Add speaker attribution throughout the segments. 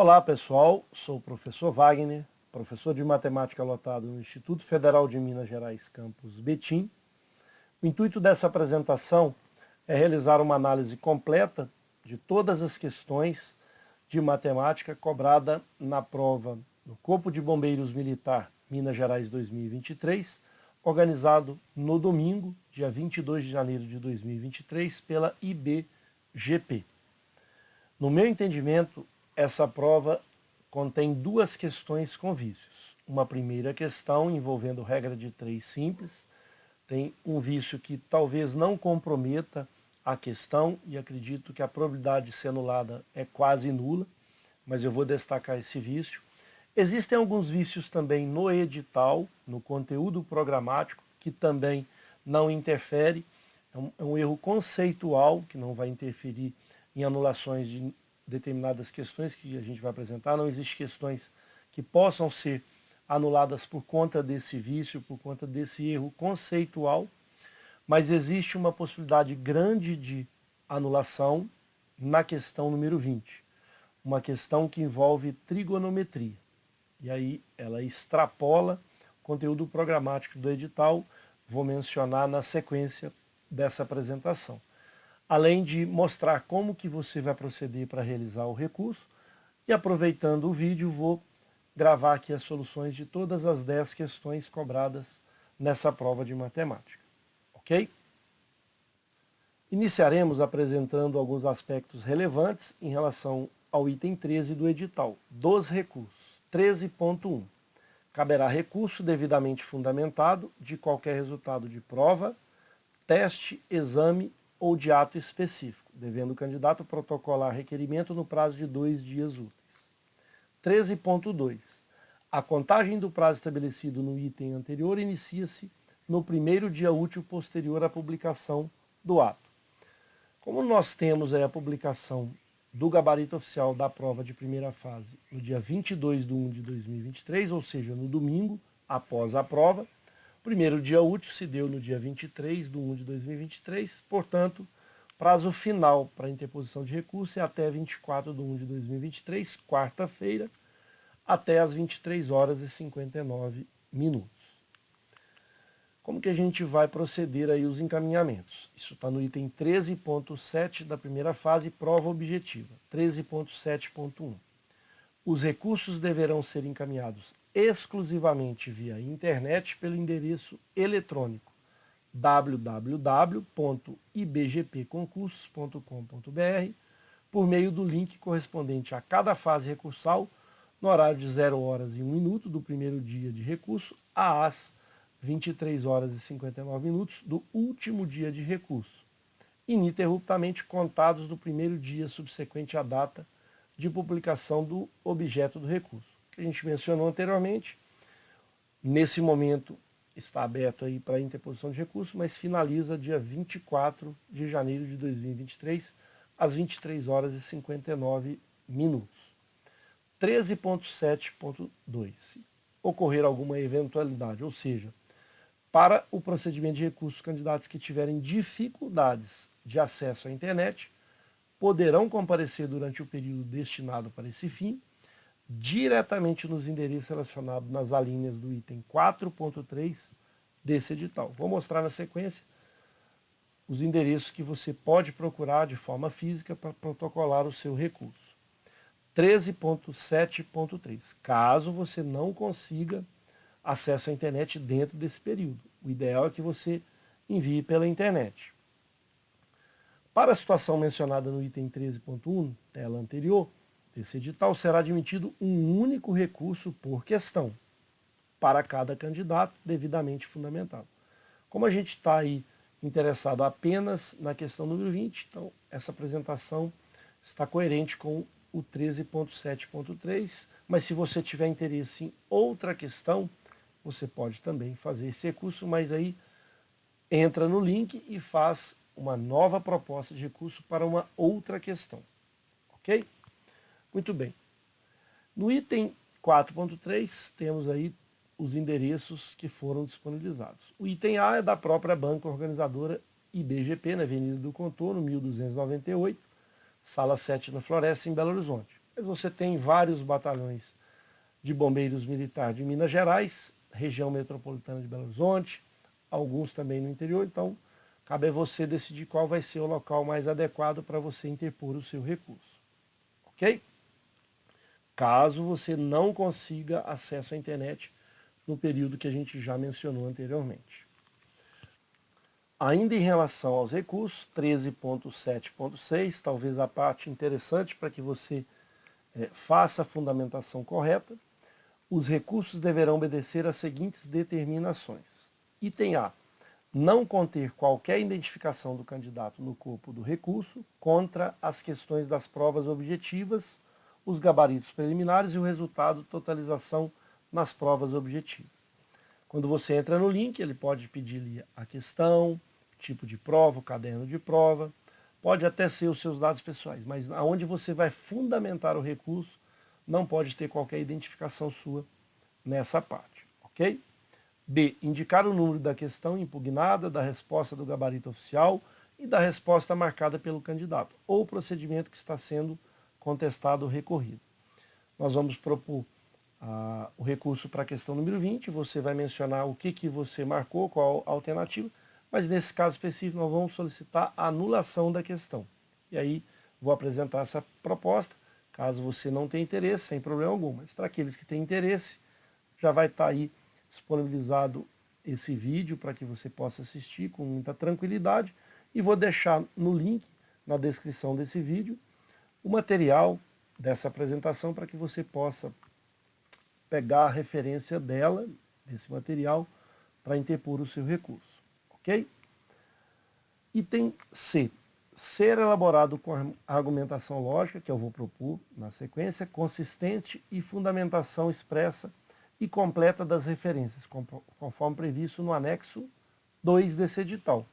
Speaker 1: Olá pessoal, sou o professor Wagner, professor de matemática lotado no Instituto Federal de Minas Gerais, campus Betim. O intuito dessa apresentação é realizar uma análise completa de todas as questões de matemática cobrada na prova do Corpo de Bombeiros Militar Minas Gerais 2023, organizado no domingo, dia 22 de janeiro de 2023, pela IBGP. No meu entendimento, essa prova contém duas questões com vícios. Uma primeira questão envolvendo regra de 3 simples, tem um vício que talvez não comprometa a questão e acredito que a probabilidade de ser anulada é quase nula, mas eu vou destacar esse vício. Existem alguns vícios também no edital, no conteúdo programático, que também não interfere, é um erro conceitual que não vai interferir em anulações de determinadas questões que a gente vai apresentar. Não existem questões que possam ser anuladas por conta desse vício, por conta desse erro conceitual, mas existe uma possibilidade grande de anulação na questão número 20, uma questão que envolve trigonometria. E aí ela extrapola o conteúdo programático do edital, vou mencionar na sequência dessa apresentação. Além de mostrar como que você vai proceder para realizar o recurso, e aproveitando o vídeo, vou gravar aqui as soluções de todas as 10 questões cobradas nessa prova de matemática. Ok? Iniciaremos apresentando alguns aspectos relevantes em relação ao item 13 do edital, dos recursos. 13.1. Caberá recurso devidamente fundamentado de qualquer resultado de prova, teste, exame ou de ato específico, devendo o candidato protocolar requerimento no prazo de 2 dias úteis. 13.2. A contagem do prazo estabelecido no item anterior inicia-se no primeiro dia útil posterior à publicação do ato. Como nós temos aí a publicação do gabarito oficial da prova de primeira fase no dia 22/1 de 2023, ou seja, no domingo após a prova, o primeiro dia útil se deu no dia 23/1 de 2023, portanto, prazo final para interposição de recurso é até 24/1 de 2023, quarta-feira, até às 23 horas e 59 minutos. Como que a gente vai proceder aí os encaminhamentos? Isso está no item 13.7 da primeira fase, prova objetiva. 13.7.1. Os recursos deverão ser encaminhados exclusivamente via internet pelo endereço eletrônico www.ibgpconcursos.com.br por meio do link correspondente a cada fase recursal no horário de 0 horas e 1 minuto do primeiro dia de recurso às 23 horas e 59 minutos do último dia de recurso, ininterruptamente contados do primeiro dia subsequente à data de publicação do objeto do recurso. Que a gente mencionou anteriormente, nesse momento está aberto aí para interposição de recurso, mas finaliza dia 24 de janeiro de 2023, às 23 horas e 59 minutos. 13.7.2. Se ocorrer alguma eventualidade, ou seja, para o procedimento de recurso, candidatos que tiverem dificuldades de acesso à internet poderão comparecer durante o período destinado para esse fim, diretamente nos endereços relacionados nas alíneas do item 4.3 desse edital. Vou mostrar na sequência os endereços que você pode procurar de forma física para protocolar o seu recurso. 13.7.3. Caso você não consiga acesso à internet dentro desse período, o ideal é que você envie pela internet. Para a situação mencionada no item 13.1, tela anterior, desse edital, será admitido um único recurso por questão, para cada candidato devidamente fundamentado. Como a gente está aí interessado apenas na questão número 20, então essa apresentação está coerente com o 13.7.3, mas se você tiver interesse em outra questão, você pode também fazer esse recurso, mas aí entra no link e faz uma nova proposta de recurso para uma outra questão. Ok? Muito bem. No item 4.3, temos aí os endereços que foram disponibilizados. O item A é da própria banca organizadora IBGP, na Avenida do Contorno, 1298, Sala 7, na Floresta, em Belo Horizonte. mas você tem vários batalhões de bombeiros militares de Minas Gerais, região metropolitana de Belo Horizonte, alguns também no interior, então cabe a você decidir qual vai ser o local mais adequado para você interpor o seu recurso, ok? Caso você não consiga acesso à internet no período que a gente já mencionou anteriormente. Ainda em relação aos recursos, 13.7.6, talvez a parte interessante para que você faça a fundamentação correta, os recursos deverão obedecer às seguintes determinações. Item A. Não conter qualquer identificação do candidato no corpo do recurso contra as questões das provas objetivas, os gabaritos preliminares e o resultado totalização nas provas objetivas. Quando você entra no link, ele pode pedir-lhe a questão, tipo de prova, o caderno de prova, pode até ser os seus dados pessoais, mas aonde você vai fundamentar o recurso, não pode ter qualquer identificação sua nessa parte, ok? B. Indicar o número da questão impugnada, da resposta do gabarito oficial e da resposta marcada pelo candidato, ou o procedimento que está sendo contestado ou recorrido. Nós vamos propor o recurso para a questão número 20, você vai mencionar o que você marcou, qual a alternativa, mas nesse caso específico nós vamos solicitar a anulação da questão. E aí vou apresentar essa proposta, caso você não tenha interesse, sem problema algum, mas para aqueles que têm interesse, já vai estar aí disponibilizado esse vídeo para que você possa assistir com muita tranquilidade e vou deixar no link, na descrição desse vídeo, o material dessa apresentação para que você possa pegar a referência dela, desse material, para interpor o seu recurso, ok? Item C. Ser elaborado com argumentação lógica, que eu vou propor na sequência, consistente e fundamentação expressa e completa das referências, conforme previsto no anexo 2 desse edital,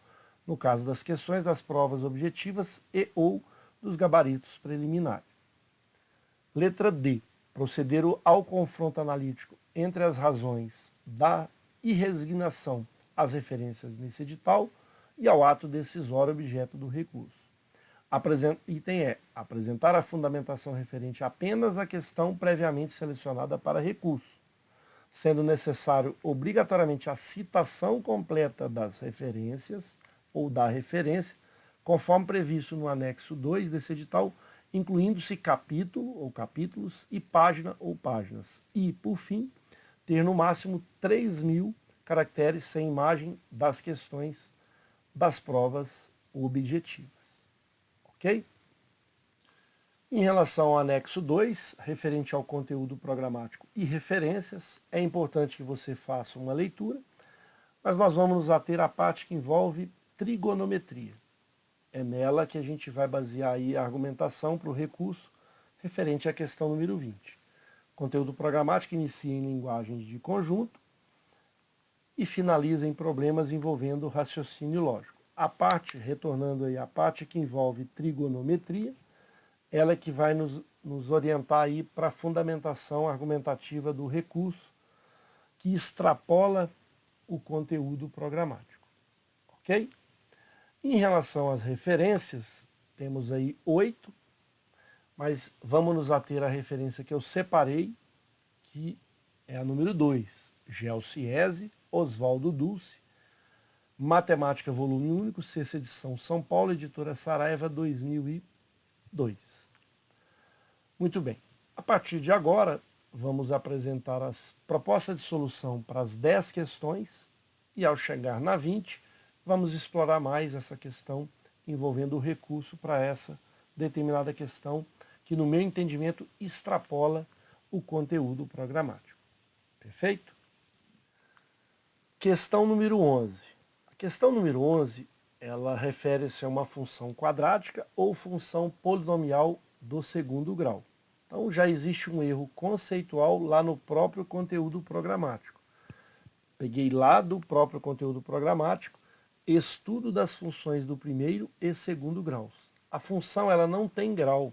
Speaker 1: no caso das questões das provas objetivas e ou dos gabaritos preliminares. Letra D. Proceder ao confronto analítico entre as razões da irresignação às referências nesse edital e ao ato decisório objeto do recurso. Item E. Apresentar a fundamentação referente apenas à questão previamente selecionada para recurso, sendo necessário obrigatoriamente a citação completa das referências ou da referência, conforme previsto no anexo 2 desse edital, incluindo-se capítulo ou capítulos e página ou páginas. E, por fim, ter no máximo 3.000 caracteres sem imagem das questões das provas objetivas. Ok? Em relação ao anexo 2, referente ao conteúdo programático e referências, é importante que você faça uma leitura, mas nós vamos nos ater à parte que envolve trigonometria. É nela que a gente vai basear aí a argumentação para o recurso referente à questão número 20. Conteúdo programático inicia em linguagens de conjunto e finaliza em problemas envolvendo raciocínio lógico. A parte, retornando aí, a parte que envolve trigonometria, ela é que vai nos orientar aí para a fundamentação argumentativa do recurso, que extrapola o conteúdo programático. Ok? Em relação às referências, temos aí 8, mas vamos nos ater à referência que eu separei, que é a número 2, Gelsiese, Oswaldo Dulce, Matemática Volume Único, sexta edição, São Paulo, Editora Saraiva, 2002. Muito bem. A partir de agora, vamos apresentar as propostas de solução para as 10 questões e, ao chegar na 20, vamos explorar mais essa questão envolvendo o recurso para essa determinada questão que, no meu entendimento, extrapola o conteúdo programático. Perfeito? Questão número 11. A questão número 11, ela refere-se a uma função quadrática ou função polinomial do segundo grau. Então já existe um erro conceitual lá no próprio conteúdo programático. Peguei lá do próprio conteúdo programático, estudo das funções do primeiro e segundo graus. A função ela não tem grau.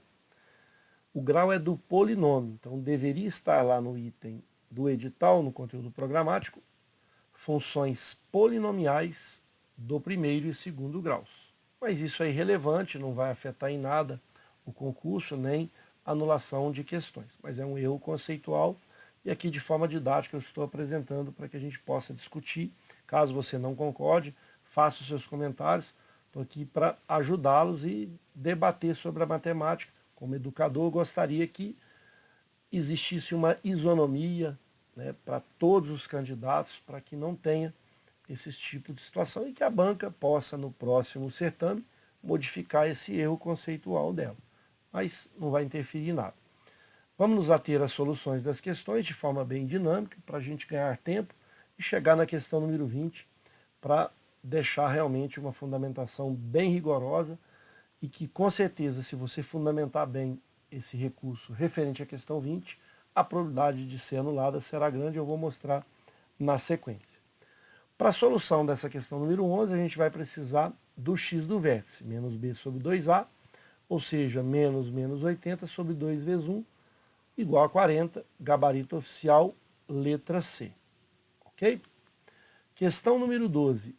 Speaker 1: O grau é do polinômio, então deveria estar lá no item do edital, no conteúdo programático, funções polinomiais do primeiro e segundo graus. Mas isso é irrelevante, não vai afetar em nada o concurso, nem anulação de questões. Mas é um erro conceitual e aqui de forma didática eu estou apresentando para que a gente possa discutir. Caso você não concorde, faça os seus comentários. Estou aqui para ajudá-los e debater sobre a matemática. Como educador, gostaria que existisse uma isonomia, né, para todos os candidatos, para que não tenha esse tipo de situação e que a banca possa, no próximo certame, modificar esse erro conceitual dela. Mas não vai interferir em nada. Vamos nos ater às soluções das questões de forma bem dinâmica, para a gente ganhar tempo e chegar na questão número 20, para deixar realmente uma fundamentação bem rigorosa e que, com certeza, se você fundamentar bem esse recurso referente à questão 20, a probabilidade de ser anulada será grande, eu vou mostrar na sequência. Para a solução dessa questão número 11, a gente vai precisar do x do vértice, menos b sobre 2a, ou seja, menos 80 sobre 2 vezes 1, igual a 40, gabarito oficial, letra C. Ok? Questão número 12.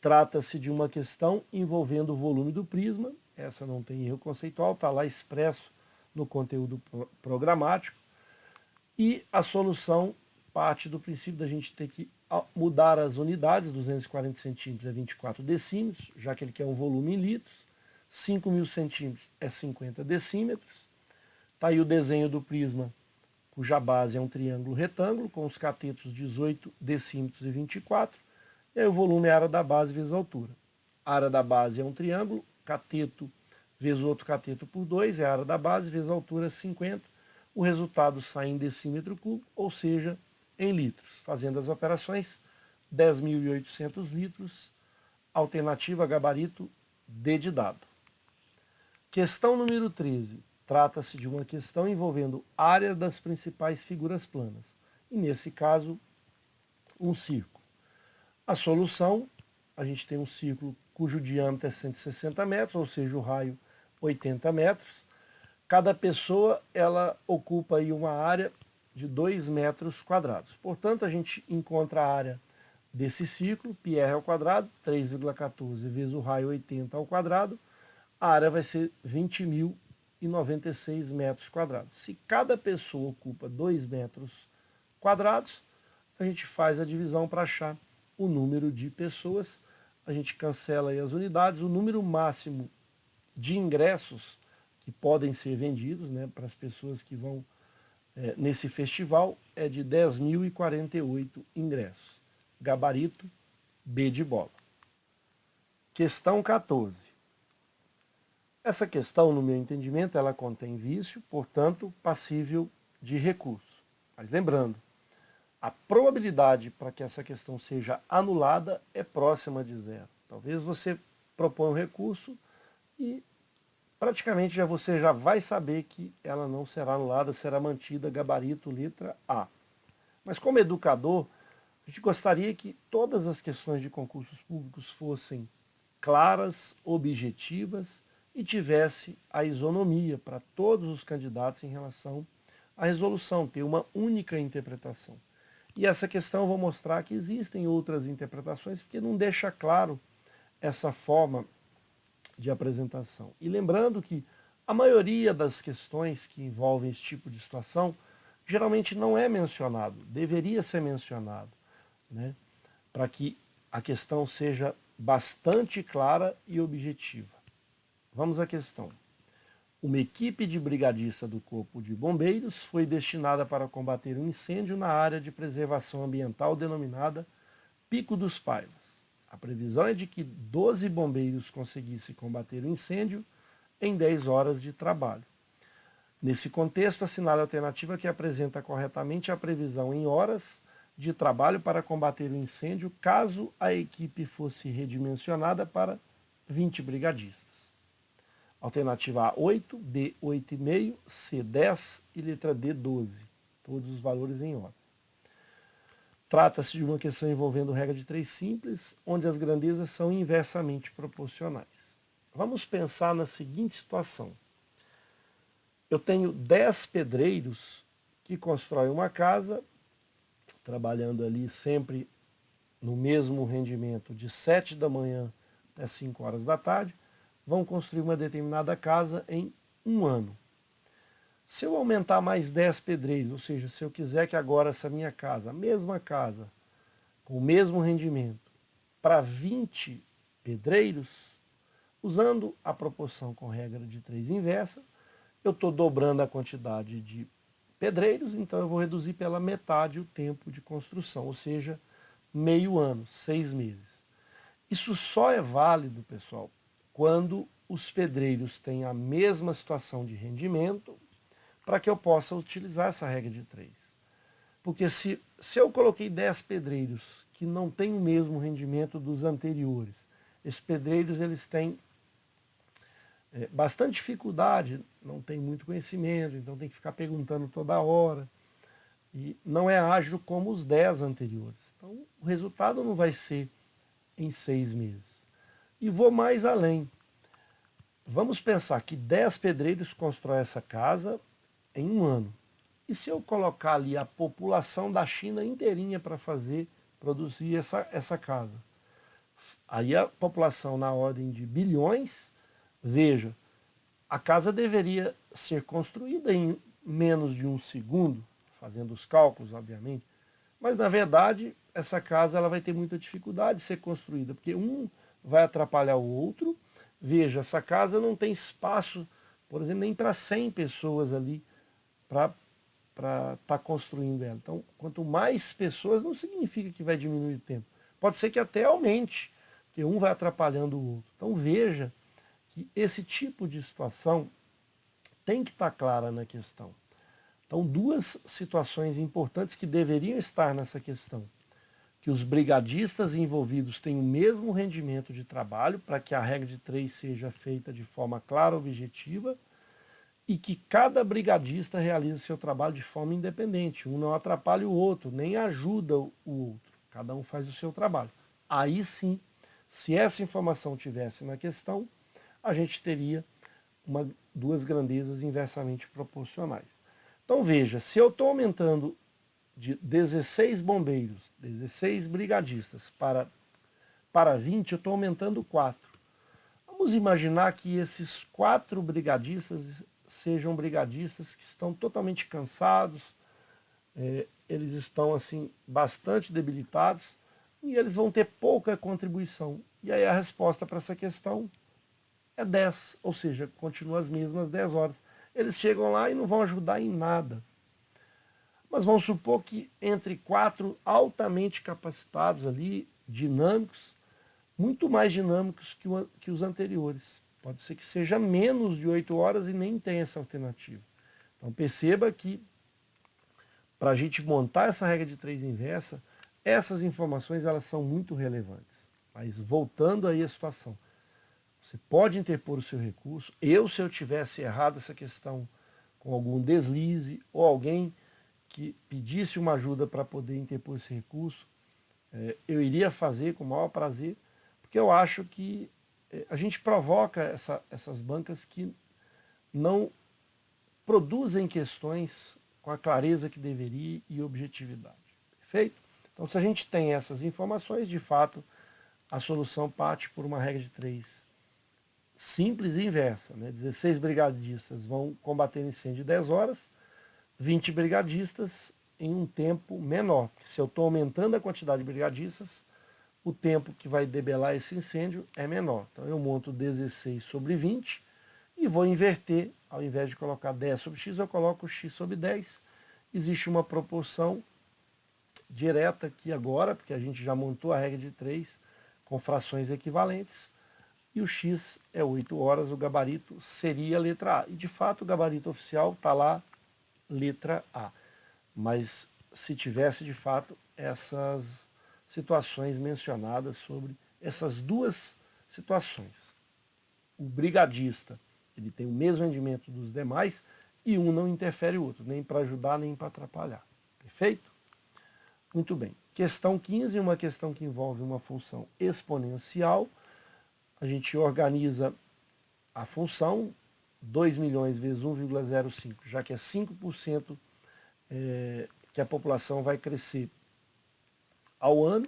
Speaker 1: Trata-se de uma questão envolvendo o volume do prisma, essa não tem erro conceitual, está lá expresso no conteúdo programático, e a solução parte do princípio da gente ter que mudar as unidades, 240 centímetros é 24 decímetros, já que ele quer um volume em litros, 5.000 centímetros é 50 decímetros, está aí o desenho do prisma, cuja base é um triângulo retângulo, com os catetos 18 decímetros e 24, e aí o volume é a área da base vezes a altura. A área da base é um triângulo, cateto vezes outro cateto por 2, é a área da base vezes a altura 50, o resultado sai em decímetro cúbico, ou seja, em litros. Fazendo as operações, 10.800 litros, alternativa gabarito D de dado. Questão número 13. Trata-se de uma questão envolvendo área das principais figuras planas, e nesse caso, um círculo. A solução, a gente tem um círculo cujo diâmetro é 160 metros, ou seja, o raio 80 metros. Cada pessoa, ela ocupa aí uma área de 2 metros quadrados. Portanto, a gente encontra a área desse círculo, πr ao quadrado, 3,14 vezes o raio 80 ao quadrado, a área vai ser 20.096 metros quadrados. Se cada pessoa ocupa 2 metros quadrados, a gente faz a divisão para achar o número de pessoas, a gente cancela aí as unidades, o número máximo de ingressos que podem ser vendidos, né, para as pessoas que vão nesse festival é de 10.048 ingressos. Gabarito B de bola. Questão 14. Essa questão, no meu entendimento, ela contém vício, portanto, passível de recurso. Mas lembrando, a probabilidade para que essa questão seja anulada é próxima de zero. Talvez você proponha um recurso e praticamente você já vai saber que ela não será anulada, será mantida gabarito letra A. Mas como educador, a gente gostaria que todas as questões de concursos públicos fossem claras, objetivas e tivesse a isonomia para todos os candidatos em relação à resolução, ter uma única interpretação. E essa questão eu vou mostrar que existem outras interpretações, porque não deixa claro essa forma de apresentação. E lembrando que a maioria das questões que envolvem esse tipo de situação geralmente não é mencionado, deveria ser mencionado, né, para que a questão seja bastante clara e objetiva. Vamos à questão. Uma equipe de brigadista do Corpo de Bombeiros foi destinada para combater um incêndio na área de preservação ambiental denominada Pico dos Paivas. A previsão é de que 12 bombeiros conseguissem combater o incêndio em 10 horas de trabalho. Nesse contexto, assinale a alternativa que apresenta corretamente a previsão em horas de trabalho para combater o incêndio, caso a equipe fosse redimensionada para 20 brigadistas. Alternativa A, 8, B, 8,5, C, 10 e letra D, 12. Todos os valores em horas. Trata-se de uma questão envolvendo regra de 3 simples, onde as grandezas são inversamente proporcionais. Vamos pensar na seguinte situação. Eu tenho 10 pedreiros que constroem uma casa, trabalhando ali sempre no mesmo rendimento de 7 da manhã até 5 horas da tarde, vão construir uma determinada casa em um ano. Se eu aumentar mais 10 pedreiros, ou seja, se eu quiser que agora essa minha casa, a mesma casa, com o mesmo rendimento, para 20 pedreiros, usando a proporção com regra de 3 inversa, eu estou dobrando a quantidade de pedreiros, então eu vou reduzir pela metade o tempo de construção, ou seja, meio ano, 6 meses. Isso só é válido, pessoal, quando os pedreiros têm a mesma situação de rendimento, para que eu possa utilizar essa regra de 3. Porque se eu coloquei 10 pedreiros que não têm o mesmo rendimento dos anteriores, esses pedreiros eles têm bastante dificuldade, não tem muito conhecimento, então tem que ficar perguntando toda hora. E não é ágil como os 10 anteriores. Então o resultado não vai ser em 6 meses. E vou mais além. Vamos pensar que 10 pedreiros constroem essa casa em um ano. E se eu colocar ali a população da China inteirinha para produzir essa casa? Aí a população na ordem de bilhões, veja, a casa deveria ser construída em menos de um segundo, fazendo os cálculos, obviamente, mas na verdade essa casa ela vai ter muita dificuldade de ser construída, porque um vai atrapalhar o outro. Veja, essa casa não tem espaço, por exemplo, nem para 100 pessoas ali para estar construindo ela. Então, quanto mais pessoas, não significa que vai diminuir o tempo. Pode ser que até aumente, porque um vai atrapalhando o outro. Então veja que esse tipo de situação tem que estar clara na questão. Então, duas situações importantes que deveriam estar nessa questão. Que os brigadistas envolvidos tenham o mesmo rendimento de trabalho, para que a regra de 3 seja feita de forma clara e objetiva, e que cada brigadista realize seu trabalho de forma independente. Um não atrapalha o outro, nem ajuda o outro. Cada um faz o seu trabalho. Aí sim, se essa informação tivesse na questão, a gente teria duas grandezas inversamente proporcionais. Então veja, se eu estou aumentando de 16 bombeiros, 16 brigadistas para 20, eu estou aumentando 4. Vamos imaginar que esses 4 brigadistas sejam brigadistas que estão totalmente cansados, eles estão assim bastante debilitados e eles vão ter pouca contribuição. E aí a resposta para essa questão é 10, ou seja, continua as mesmas 10 horas. Eles chegam lá e não vão ajudar em nada. Mas vamos supor que entre 4 altamente capacitados ali, dinâmicos, muito mais dinâmicos que os anteriores. Pode ser que seja menos de 8 horas e nem tenha essa alternativa. Então perceba que para a gente montar essa regra de 3 inversa, essas informações elas são muito relevantes. Mas voltando aí à situação, você pode interpor o seu recurso. Se eu tivesse errado essa questão com algum deslize ou alguém que pedisse uma ajuda para poder interpor esse recurso, eu iria fazer com o maior prazer, porque eu acho que a gente provoca essas bancas que não produzem questões com a clareza que deveria e objetividade. Perfeito? Então, se a gente tem essas informações, de fato, a solução parte por uma regra de 3 simples e inversa. 16 brigadistas vão combater o incêndio em 10 horas, 20 brigadistas em um tempo menor. Se eu estou aumentando a quantidade de brigadistas, o tempo que vai debelar esse incêndio é menor. Então eu monto 16 sobre 20 e vou inverter. Ao invés de colocar 10 sobre x, eu coloco x sobre 10. Existe uma proporção direta aqui agora, porque a gente já montou a regra de 3 com frações equivalentes. E o x é 8 horas, o gabarito seria a letra A. E de fato o gabarito oficial está lá, letra A. Mas se tivesse de fato essas situações mencionadas sobre essas duas situações. O brigadista, ele tem o mesmo rendimento dos demais e um não interfere o outro, nem para ajudar, nem para atrapalhar. Perfeito? Muito bem. Questão 15, uma questão que envolve uma função exponencial. A gente organiza a função 2 milhões vezes 1,05, já que é 5% que a população vai crescer ao ano.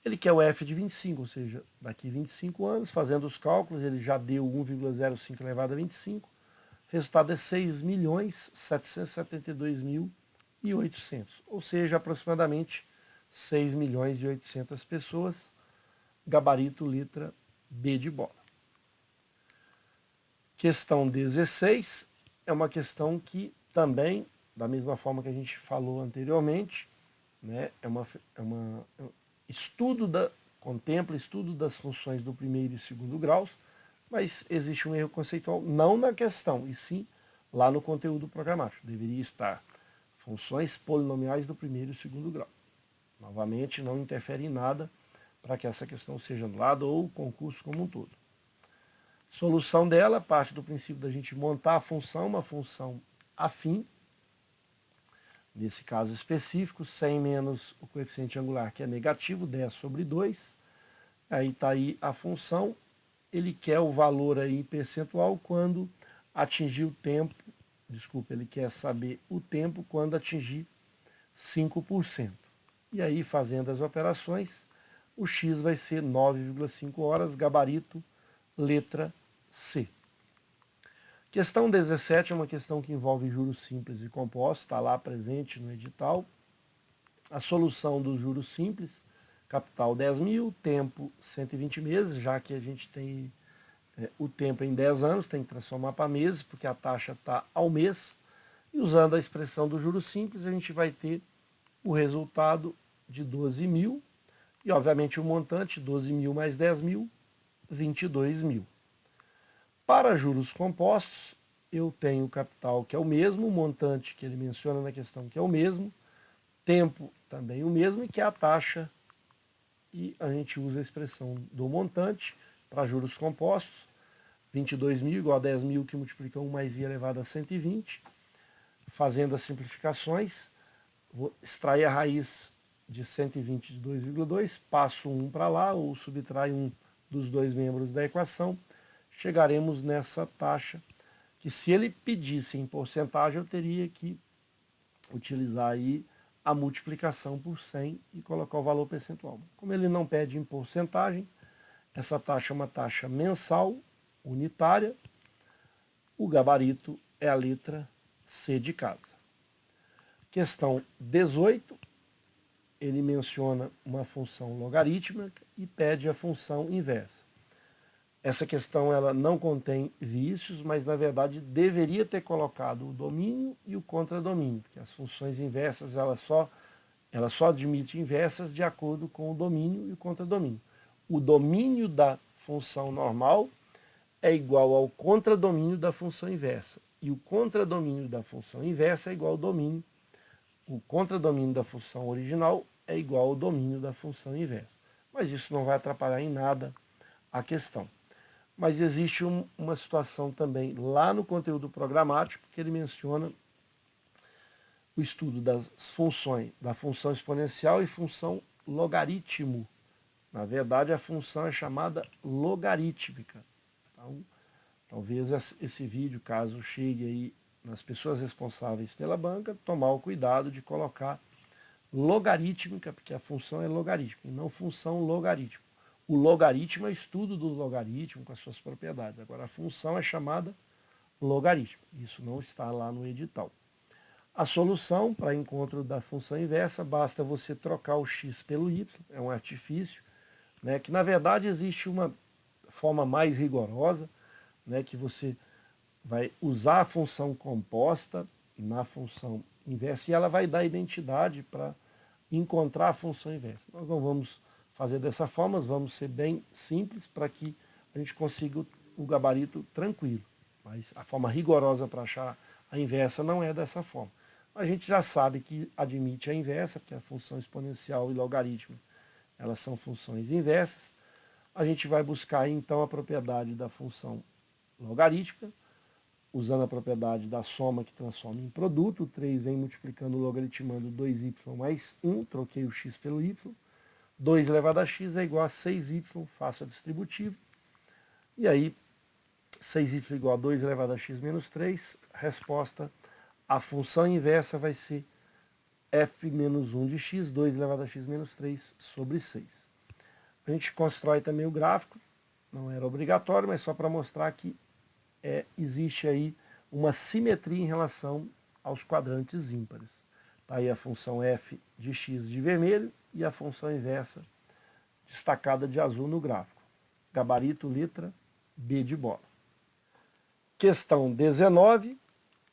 Speaker 1: Ele quer o f de 25, ou seja, daqui 25 anos, fazendo os cálculos, ele já deu 1,05 elevado a 25. O resultado é 6.772.800, ou seja, aproximadamente 6.800.000 pessoas, gabarito letra B de bola. Questão 16 é uma questão que também, da mesma forma que a gente falou anteriormente, né, contempla estudo das funções do primeiro e segundo graus, mas existe um erro conceitual, não na questão, e sim lá no conteúdo programático. Deveria estar funções polinomiais do primeiro e segundo grau. Novamente, não interfere em nada para que essa questão seja anulada ou o concurso como um todo. Solução dela parte do princípio da gente montar a função, uma função afim, nesse caso específico, 100 menos o coeficiente angular, que é negativo, 10 sobre 2. Aí está aí a função, ele quer o valor aí percentual quando atingir o tempo, ele quer saber o tempo quando atingir 5%. E aí, fazendo as operações, o x vai ser 9,5 horas, gabarito, letra C. Questão 17 é uma questão que envolve juros simples e compostos, está lá presente no edital. A solução dos juros simples, capital 10.000, tempo 120 meses, já que a gente tem o tempo em 10 anos, tem que transformar para meses, porque a taxa está ao mês. E usando a expressão do juros simples, a gente vai ter o resultado de 12.000, e obviamente o montante, 12.000 mais 10.000, 22.000. Para juros compostos, eu tenho o capital que é o mesmo, o montante que ele menciona na questão que é o mesmo, tempo também o mesmo, e que é a taxa, e a gente usa a expressão do montante para juros compostos, 22.000 igual a 10.000 que multiplica 1 mais i elevado a 120. Fazendo as simplificações, vou extrair a raiz de 120 de 2,2, passo 1 para lá, ou subtrai um dos dois membros da equação, chegaremos nessa taxa, que se ele pedisse em porcentagem, eu teria que utilizar aí a multiplicação por 100 e colocar o valor percentual. Como ele não pede em porcentagem, essa taxa é uma taxa mensal, unitária, o gabarito é a letra C de casa. Questão 18, ele menciona uma função logarítmica e pede a função inversa. Essa questão ela não contém vícios, mas na verdade deveria ter colocado o domínio e o contradomínio, porque as funções inversas ela só admite inversas de acordo com o domínio e o contradomínio. O domínio da função normal é igual ao contradomínio da função inversa, e o contradomínio da função inversa é igual ao domínio. O contradomínio da função original é igual ao domínio da função inversa. Mas isso não vai atrapalhar em nada a questão. Mas existe uma situação também lá no conteúdo programático que ele menciona o estudo das funções, da função exponencial e função logaritmo. Na verdade, a função é chamada logarítmica. Então, talvez esse vídeo, caso chegue aí nas pessoas responsáveis pela banca, tomar o cuidado de colocar logarítmica, porque a função é logarítmica e não função logaritmo. O logaritmo é o estudo do logaritmo com as suas propriedades. Agora, a função é chamada logaritmo. Isso não está lá no edital. A solução para encontro da função inversa, basta você trocar o x pelo y, é um artifício, né, que na verdade existe uma forma mais rigorosa, né, que você vai usar a função composta na função inversa e ela vai dar identidade para encontrar a função inversa. Nós não vamos fazer dessa forma, vamos ser bem simples para que a gente consiga o gabarito tranquilo. Mas a forma rigorosa para achar a inversa não é dessa forma. A gente já sabe que admite a inversa, porque a função exponencial e logaritmo, elas são funções inversas. A gente vai buscar então a propriedade da função logarítmica, usando a propriedade da soma que transforma em produto. O 3 vem multiplicando, logaritmando 2y mais 1, troquei o x pelo y. 2 elevado a x é igual a 6y, faço a distributiva. E aí, 6y igual a 2 elevado a x menos 3, resposta, a função inversa vai ser f menos 1 de x, 2 elevado a x menos 3 sobre 6. A gente constrói também o gráfico, não era obrigatório, mas só para mostrar que existe aí uma simetria em relação aos quadrantes ímpares. Está aí a função f de x de vermelho e a função inversa destacada de azul no gráfico. Gabarito, letra B de bola. Questão 19,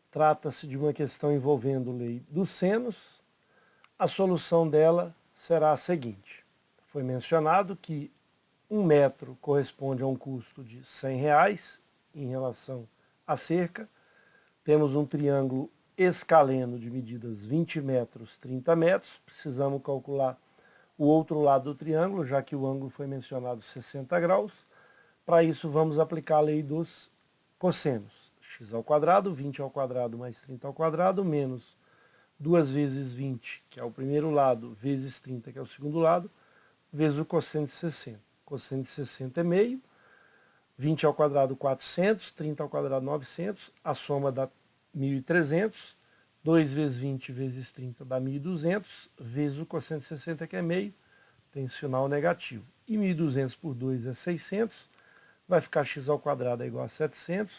Speaker 1: trata-se de uma questão envolvendo lei dos senos. A solução dela será a seguinte. Foi mencionado que 1 metro corresponde a um custo de R$100 em relação à cerca. Temos um triângulo escaleno de medidas 20 metros, 30 metros. Precisamos calcular o outro lado do triângulo, já que o ângulo foi mencionado 60 graus. Para isso, vamos aplicar a lei dos cossenos. X ao quadrado, 20 ao quadrado mais 30 ao quadrado, menos 2 vezes 20, que é o primeiro lado, vezes 30, que é o segundo lado, vezes o cosseno de 60. Cosseno de 60 é meio, 20 ao quadrado 400, 30 ao quadrado 900, a soma dá 1.300, 2 vezes 20 vezes 30 dá 1.200, vezes o cosseno de 60, que é meio, tem sinal negativo. E 1.200 por 2 é 600, vai ficar x ao quadrado é igual a 700,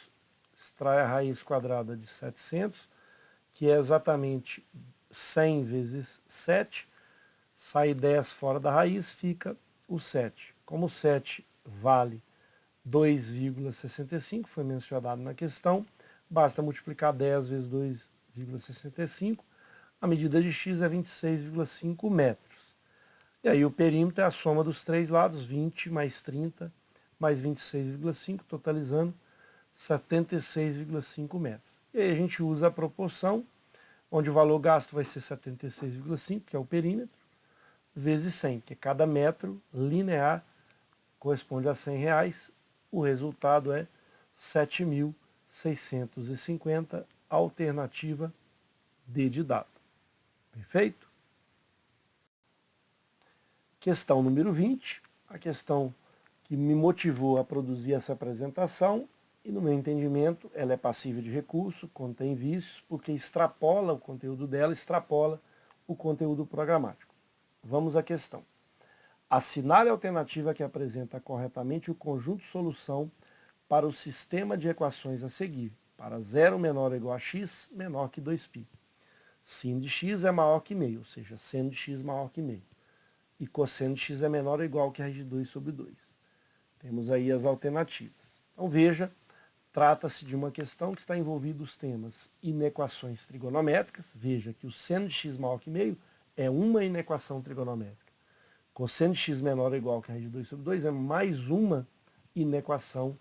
Speaker 1: extrai a raiz quadrada de 700, que é exatamente 100 vezes 7, sai 10 fora da raiz, fica o 7. Como o 7 vale 2,65, foi mencionado na questão, basta multiplicar 10 vezes 2,65, a medida de x é 26,5 metros. E aí o perímetro é a soma dos três lados, 20 mais 30 mais 26,5, totalizando 76,5 metros. E aí a gente usa a proporção, onde o valor gasto vai ser 76,5, que é o perímetro, vezes 100, que cada metro linear corresponde a R$100. O resultado é 7.650, alternativa D de dado. Perfeito? Questão número 20, a questão que me motivou a produzir essa apresentação, e no meu entendimento ela é passível de recurso, contém vícios, porque extrapola o conteúdo dela, extrapola o conteúdo programático. Vamos à questão. Assinale a alternativa que apresenta corretamente o conjunto solução para o sistema de equações a seguir, para 0 menor ou igual a x menor que 2π. Sin de x é maior que meio, ou seja, seno de x maior que meio. E cosseno de x é menor ou igual que raiz de 2 sobre 2. Temos aí as alternativas. Então veja, trata-se de uma questão que está envolvida os temas inequações trigonométricas. Veja que o seno de x maior que meio é uma inequação trigonométrica. Cosseno de x menor ou igual que raiz de 2 sobre 2 é mais uma inequação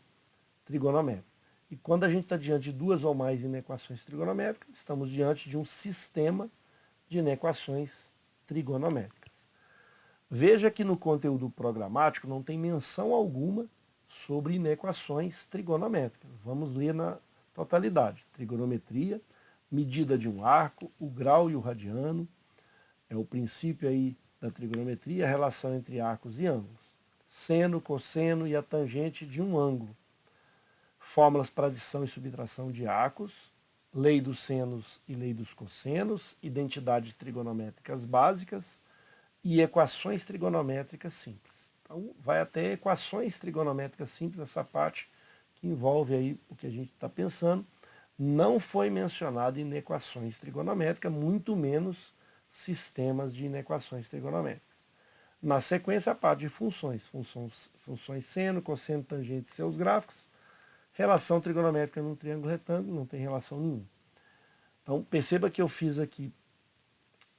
Speaker 1: trigonométrica. E quando a gente está diante de duas ou mais inequações trigonométricas, estamos diante de um sistema de inequações trigonométricas. Veja que no conteúdo programático não tem menção alguma sobre inequações trigonométricas. Vamos ler na totalidade. Trigonometria, medida de um arco, o grau e o radiano, é o princípio aí da trigonometria, a relação entre arcos e ângulos. Seno, cosseno e a tangente de um ângulo. Fórmulas para adição e subtração de arcos, lei dos senos e lei dos cossenos, identidades trigonométricas básicas e equações trigonométricas simples. Então, vai até equações trigonométricas simples, essa parte que envolve aí o que a gente está pensando. Não foi mencionado inequações trigonométricas, muito menos sistemas de inequações trigonométricas. Na sequência, a parte de funções seno, cosseno, tangente e seus gráficos. Relação trigonométrica num triângulo retângulo, não tem relação nenhuma. Então, perceba que eu fiz aqui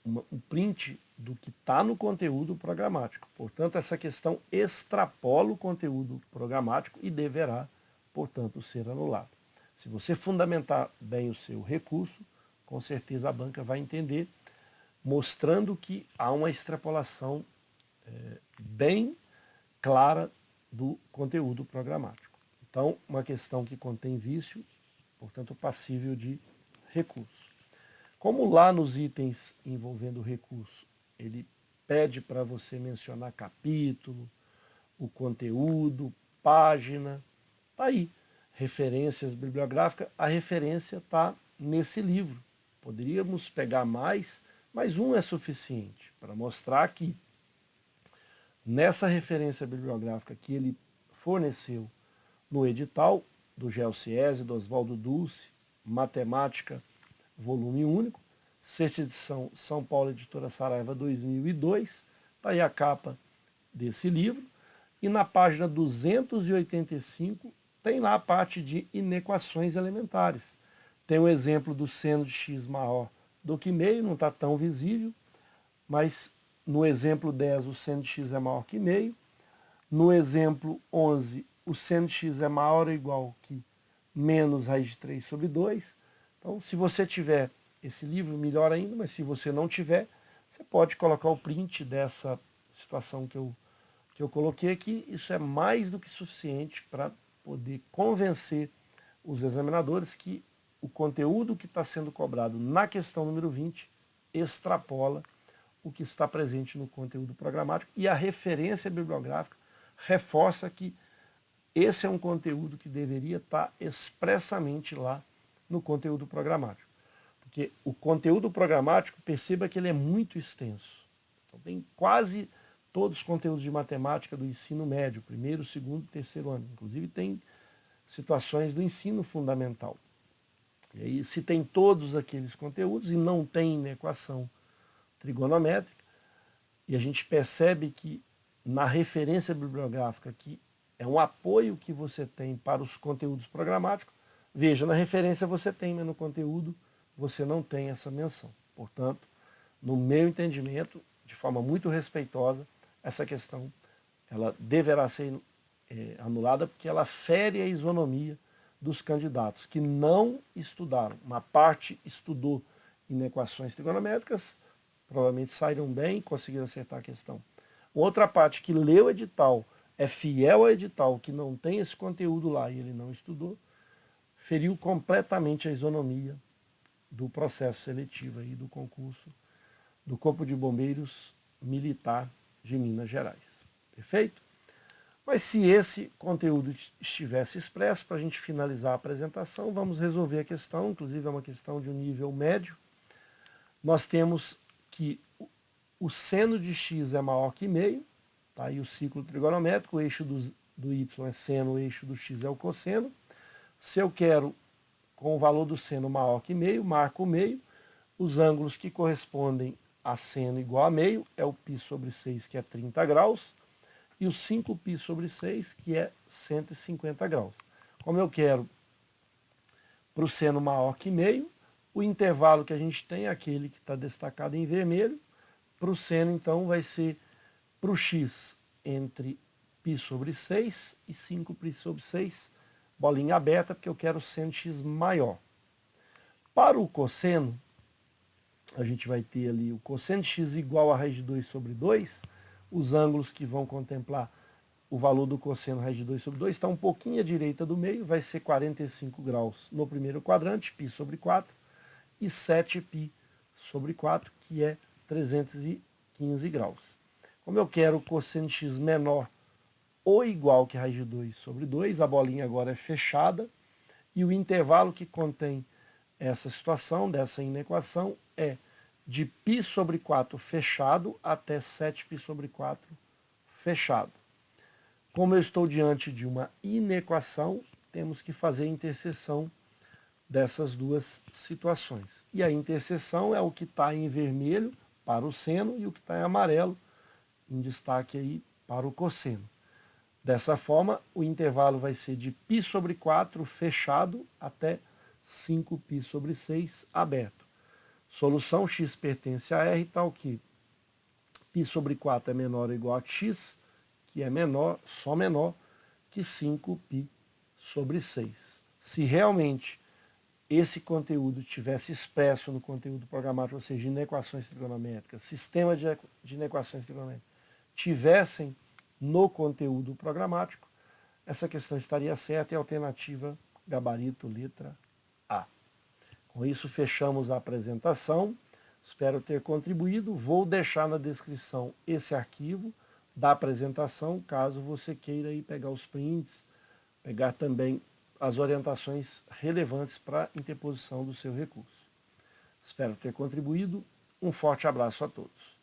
Speaker 1: um print do que está no conteúdo programático. Portanto, essa questão extrapola o conteúdo programático e deverá, portanto, ser anulada. Se você fundamentar bem o seu recurso, com certeza a banca vai entender, mostrando que há uma extrapolação bem clara do conteúdo programático. Então, uma questão que contém vício, portanto, passível de recurso. Como lá nos itens envolvendo recurso, ele pede para você mencionar capítulo, o conteúdo, página, está aí. Referências bibliográficas, a referência está nesse livro. Poderíamos pegar mais, mas um é suficiente para mostrar que nessa referência bibliográfica que ele forneceu no edital do GeoCiesi, do Oswaldo Dulce, Matemática, volume único, sexta edição, São Paulo, Editora Saraiva, 2002. Está aí a capa desse livro. E na página 285 tem lá a parte de inequações elementares. Tem o exemplo do seno de x maior do que meio, não está tão visível, mas no exemplo 10 o seno de x é maior que meio. No exemplo 11, o seno de x é maior ou igual que menos raiz de 3 sobre 2. Então, se você tiver esse livro, melhor ainda, mas se você não tiver, você pode colocar o print dessa situação que eu coloquei aqui. Isso é mais do que suficiente para poder convencer os examinadores que o conteúdo que está sendo cobrado na questão número 20 extrapola o que está presente no conteúdo programático, e a referência bibliográfica reforça que esse é um conteúdo que deveria estar expressamente lá no conteúdo programático. Porque o conteúdo programático, perceba que ele é muito extenso. Então, tem quase todos os conteúdos de matemática do ensino médio, primeiro, segundo e terceiro ano. Inclusive tem situações do ensino fundamental. E aí, se tem todos aqueles conteúdos e não tem equação trigonométrica, e a gente percebe que na referência bibliográfica, que é um apoio que você tem para os conteúdos programáticos, veja, na referência você tem, mas no conteúdo você não tem essa menção. Portanto, no meu entendimento, de forma muito respeitosa, essa questão ela deverá ser anulada, porque ela fere a isonomia dos candidatos que não estudaram. Uma parte estudou em equações trigonométricas, provavelmente saíram bem e conseguiram acertar a questão. Outra parte que leu o edital, é fiel ao edital, que não tem esse conteúdo lá e ele não estudou, feriu completamente a isonomia do processo seletivo aí do concurso do Corpo de Bombeiros Militar de Minas Gerais. Perfeito? Mas se esse conteúdo estivesse expresso, para a gente finalizar a apresentação, vamos resolver a questão, inclusive é uma questão de um nível médio. Nós temos que o seno de x é maior que meio, tá aí o ciclo trigonométrico, o eixo do y é seno, o eixo do x é o cosseno. Se eu quero, com o valor do seno maior que meio, marco o meio. Os ângulos que correspondem a seno igual a meio é o π sobre 6, que é 30 graus, e o 5π sobre 6, que é 150 graus. Como eu quero para o seno maior que meio, o intervalo que a gente tem é aquele que está destacado em vermelho. Para o seno, então, vai ser para o x entre π sobre 6 e 5π sobre 6, bolinha aberta, porque eu quero seno x maior. Para o cosseno, a gente vai ter ali o cosseno de x igual a raiz de 2 sobre 2, os ângulos que vão contemplar o valor do cosseno raiz de 2 sobre 2 está um pouquinho à direita do meio, vai ser 45 graus no primeiro quadrante, π sobre 4, e 7π sobre 4, que é 315 graus. Como eu quero o cosseno de x menor ou igual que raiz de 2 sobre 2, a bolinha agora é fechada, e o intervalo que contém essa situação, dessa inequação, é de π sobre 4 fechado até 7π sobre 4 fechado. Como eu estou diante de uma inequação, temos que fazer a interseção dessas duas situações. E a interseção é o que está em vermelho para o seno e o que está em amarelo, em destaque aí para o cosseno. Dessa forma, o intervalo vai ser de π sobre 4 fechado até 5π sobre 6 aberto. Solução x pertence a R, tal que π sobre 4 é menor ou igual a x, que é menor, só menor, que 5π sobre 6. Se realmente esse conteúdo tivesse expresso no conteúdo programático, ou seja, inequações trigonométricas, sistema de inequações trigonométricas, tivessem no conteúdo programático, essa questão estaria certa e a alternativa gabarito letra A. Com isso, fechamos a apresentação. Espero ter contribuído. Vou deixar na descrição esse arquivo da apresentação, caso você queira ir pegar os prints, pegar também as orientações relevantes para a interposição do seu recurso. Espero ter contribuído. Um forte abraço a todos.